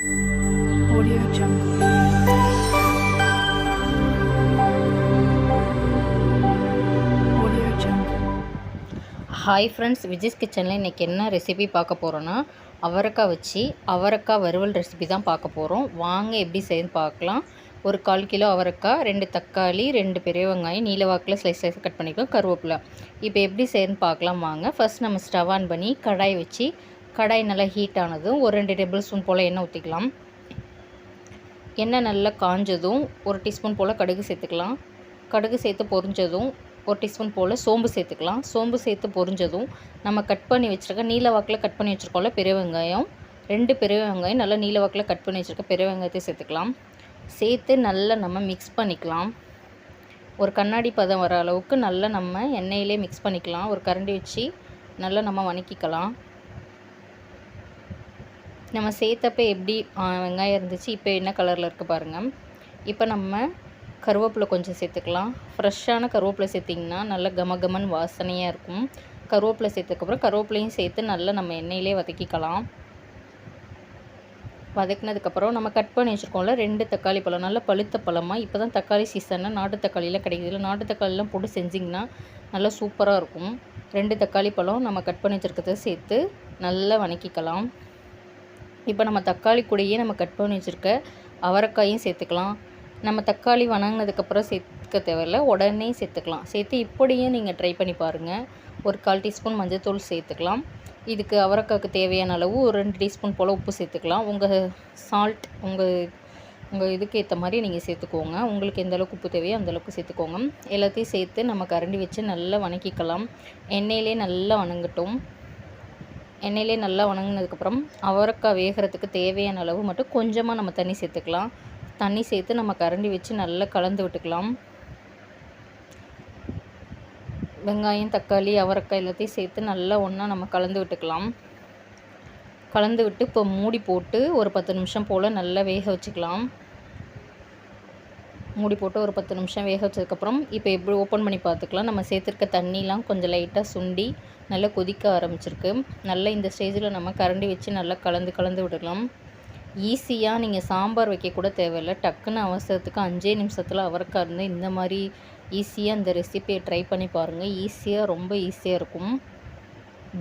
Audio Jungle. Audio Jungle. Hi friends, Vijay's கிச்சனில் இன்றைக்கி என்ன ரெசிபி பார்க்க போகிறோன்னா, அவரைக்காய் வச்சு அவரைக்காய் வறுவல் ரெசிபி தான் பார்க்க போகிறோம். வாங்க எப்படி செய்யுன்னு பார்க்கலாம். ஒரு 1/4 கிலோ அவரைக்காய், 2 தக்காளி, 2 பெரிய வெங்காயம் நீல வாக்கில் ஸ்லைஸ் கட் பண்ணிக்கலாம், கருவேப்பிலை. இப்போ எப்படி செய்யுன்னு பார்க்கலாம் வாங்க. ஃபர்ஸ்ட் நம்ம ஸ்டவ் ஆன் பண்ணி கடாய் வச்சு, கடாய் நல்லா ஹீட் ஆனதும் ஒரு 2 டேபிள் ஸ்பூன் போல் எண்ணெய் ஊற்றிக்கலாம். எண்ணெய் நல்லா காஞ்சதும் 1 டீஸ்பூன் போல் கடுகு சேர்த்துக்கலாம். கடுகு சேர்த்து பொரிஞ்சதும் 1 டீஸ்பூன் போல் சோம்பு சேர்த்துக்கலாம். சோம்பு சேர்த்து பொரிஞ்சதும் நம்ம கட் பண்ணி வச்சுருக்க நீல வாக்கில் கட் பண்ணி வச்சுருக்கோம்ல பெரிய வெங்காயம், 2 பெரிய வெங்காயம் நல்லா நீல வாக்கில் கட் பண்ணி வச்சுருக்க பெரிய வெங்காயத்தை சேர்த்துக்கலாம். சேர்த்து நல்லா நம்ம மிக்ஸ் பண்ணிக்கலாம். ஒரு கண்ணாடி பதம் வர அளவுக்கு நல்லா நம்ம எண்ணெயிலே மிக்ஸ் பண்ணிக்கலாம். ஒரு கரண்டி வச்சு நல்லா நம்ம வணக்கிக்கலாம். நம்ம சேர்த்தப்ப எப்படி வெங்காயம் இருந்துச்சு, இப்போ என்ன கலரில் இருக்குது பாருங்கள். இப்போ நம்ம கருவேப்பிலை கொஞ்சம் சேர்த்துக்கலாம். ஃப்ரெஷ்ஷான கருவேப்பிலை சேர்த்திங்கன்னா நல்லா கமகமன் வாசனையாக இருக்கும். கருவேப்பிலை சேர்த்ததுக்கப்புறம் கருவேப்பிலையும் சேர்த்து நல்லா நம்ம எண்ணெயிலே வதக்கிக்கலாம். வதக்கினதுக்கப்புறம் நம்ம கட் பண்ணி வச்சுருக்கோம்ல 2 தக்காளி பழம், நல்லா பழுத்த பழமாக. இப்போ தான் தக்காளி சீசனில் நாட்டு தக்காளியில் கிடைக்குது. இல்லை நாட்டு தக்காளிலாம் போட்டு செஞ்சிங்கன்னா நல்லா சூப்பராக இருக்கும். 2 தக்காளி பழம் நம்ம கட் பண்ணி வச்சுருக்கிறத சேர்த்து நல்லா வதக்கிக்கலாம். இப்போ நம்ம தக்காளி கூடயே நம்ம கட் பண்ணி வச்சுருக்க அவரைக்காயும் சேர்த்துக்கலாம். நம்ம தக்காளி வணங்கினதுக்கப்புறம் சேர்க்க தேவையில்லை, உடனே சேர்த்துக்கலாம். சேர்த்து இப்படியும் நீங்கள் ட்ரை பண்ணி பாருங்கள். ஒரு 1/4 டீஸ்பூன் மஞ்சள்தூள் சேர்த்துக்கலாம். இதுக்கு அவரைக்காய்க்கு தேவையான அளவு ஒரு 2 டீஸ்பூன் போல் உப்பு சேர்த்துக்கலாம். உங்கள் சால்ட் உங்கள் இதுக்கு ஏற்ற மாதிரி நீங்கள் சேர்த்துக்கோங்க. உங்களுக்கு எந்த அளவுக்கு உப்பு தேவையோ அந்தளவுக்கு சேர்த்துக்கோங்க. எல்லாத்தையும் சேர்த்து நம்ம கரண்டி வச்சு நல்லா வதக்கிக்கலாம். எண்ணெயிலே நல்லா வணங்கட்டும். எண்ணெயிலே நல்லா வணங்கினதுக்கப்புறம் அவரைக்காய் வேகிறதுக்கு தேவையான அளவு மட்டும் கொஞ்சமாக நம்ம தண்ணி சேர்த்துக்கலாம். தண்ணி சேர்த்து நம்ம கரண்டி வச்சு நல்லா கலந்து விட்டுக்கலாம். வெங்காயம், தக்காளி, அவரைக்காய் எல்லாத்தையும் சேர்த்து நல்லா ஒன்றா நம்ம கலந்து விட்டுக்கலாம். கலந்து விட்டு இப்போ மூடி போட்டு ஒரு 10 நிமிஷம் போல் நல்லா வேக வச்சுக்கலாம். மூடி போட்டு ஒரு 10 நிமிஷம் வேக வச்சதுக்கப்புறம் இப்போ எப்படி ஓப்பன் பண்ணி பார்த்துக்கலாம். நம்ம சேர்த்துருக்க தண்ணிலாம் கொஞ்சம் லைட்டாக சுண்டி நல்லா கொதிக்க ஆரம்பிச்சிருக்கு. நல்லா இந்த ஸ்டேஜில் நம்ம கரண்டி வச்சு நல்லா கலந்து விடலாம். ஈஸியாக நீங்கள் சாம்பார் வைக்கக்கூட தேவையில்லை. டக்குன்னு அவசரத்துக்கு 5 நிமிஷத்தில் அவரைக்காய் இருந்து இந்த மாதிரி ஈஸியாக இந்த ரெசிபியை ட்ரை பண்ணி பாருங்கள். ரொம்ப ஈஸியாக இருக்கும்.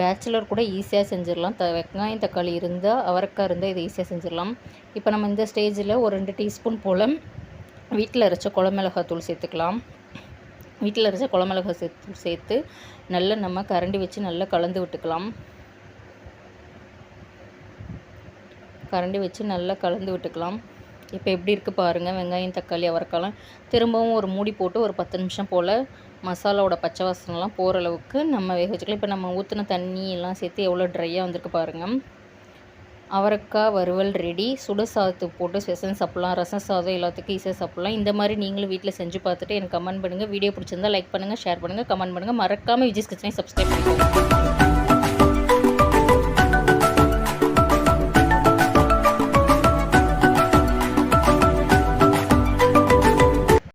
பேச்சுலர் கூட ஈஸியாக செஞ்சிடலாம். வெங்காயம் தக்காளி இருந்தால் அவரைக்காய் இருந்தால் இதை ஈஸியாக செஞ்சிடலாம். இப்போ நம்ம இந்த ஸ்டேஜில் ஒரு 2 டீஸ்பூன் போல் வீட்டில் அரைச்ச குழமிளகாத்தூள் சேர்த்துக்கலாம். வீட்டில் அரைச்ச குழமிளகாய் சேர்த்து நல்லா நம்ம கரண்டி வச்சு நல்லா கலந்து விட்டுக்கலாம். கரண்டி வச்சு நல்லா கலந்து விட்டுக்கலாம். இப்போ எப்படி இருக்குது பாருங்கள். வெங்காயம், தக்காளி, அவரைக்காய்லாம் திரும்பவும் ஒரு மூடி போட்டு ஒரு 10 நிமிஷம் போல் மசாலாவோட பச்சை வாசனைலாம் போகிற அளவுக்கு நம்ம வேக வச்சுக்கலாம். இப்போ நம்ம ஊற்றின தண்ணி எல்லாம் சேர்த்து எவ்வளோ ட்ரையாக வந்திருக்கு பாருங்கள். அவரைக்காய் வறுவல் ரெடி. சுட சாதத்துக்கு போட்டு ஸ்பெஷல் சாப்பிட்லாம், ரசம் சாதம் எல்லாத்துக்கும் ஈஸியாக சாப்பிட்லாம். இந்த மாதிரி நீங்களும் வீட்டில் செஞ்சு பார்த்துட்டு எனக்கு கமெண்ட் பண்ணுங்கள். வீடியோ பிடிச்சிருந்தால் லைக் பண்ணுங்கள், ஷேர் பண்ணுங்கள், கமெண்ட் பண்ணுங்கள். மறக்காமல் விஜய்ஸ் கிச்சனை சப்ஸ்கிரைப் பண்ணிக்கோங்க.